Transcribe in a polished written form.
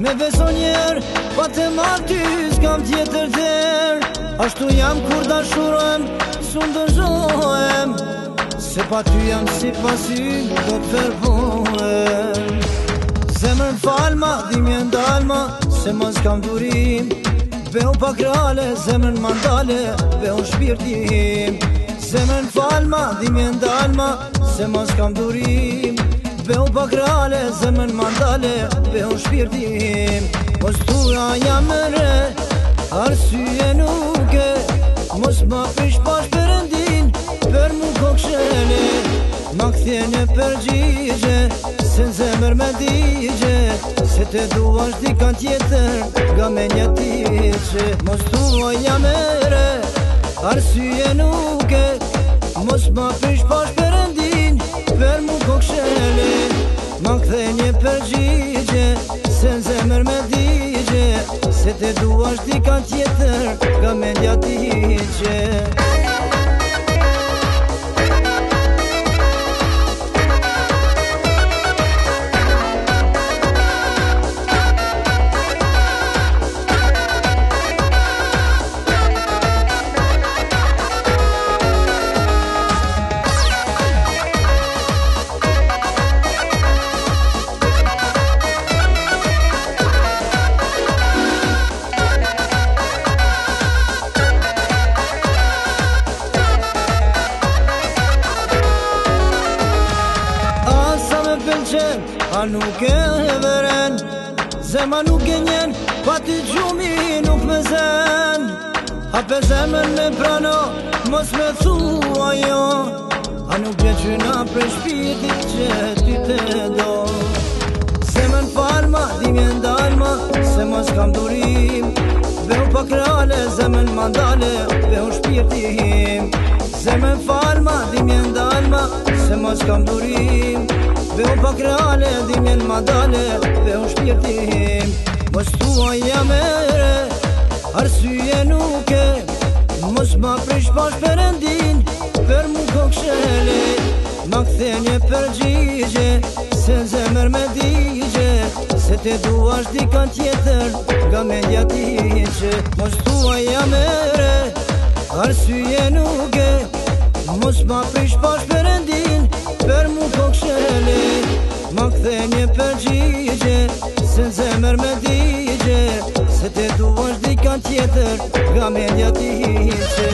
Me beso njerë, pa të marrë ty s'kam tjetër tërë. Ashtu jam kur dashurojm, s'u ndëgjohem, se pa ty jam si pasy, do të fervohem. Zemër falma, dhimjen dalma, se mos kam durim. Behu pak rale, zemër mandale, behu shpirtim. Zemër falma, dhimjen dalma, se mos kam durim. Behu pak rale, zemër mandale, behu shpirtim. Mos tuja jam më re, arsye nuk e, mos ma prish pash Perëndin, për mu kokshele. Ma kthjene përgjigje, se në zemër me digje, se te duash dikan tjetër, nga me një tiqe. Mos tuja me re, arsye nuk e, mos ma prish pash Perëndin, për mu kokshele. Ma kthjene përgjigje, se në zemër me digje, se te duash dikan tjetër, nga me një tiqe. A nuk e veren, zema nuk e njen, pa ty gjumi nuk me zen. Hape zemën me prano, mos me thua jo, a nuk e qyna për shpirtit që ty te do. Zemën falma, dhimjen dalma, se mos kam durim. Behu pak rale, zemën mandale, behu shpirtim. Zemën falma, dhimjen dalma, se mos kam durim. Behu pak rale, dhimjen mandale, behu shpirtim. Mos tua jam e re, arsye nuk e, mos ma prish pash Perëndin, për mu kokshele. Ma kthjenje përgjigje, se në zemër me digje, se te duash dikan tjetër, nga me një tiqe. Mos tua jam e re, arsye nuk e, mos ma prish pash Perëndin, për mu kokshele. Ma kthjenje përgjigje, se në zemër me digje, se te duash dikan tjetër, nga me një tiqe.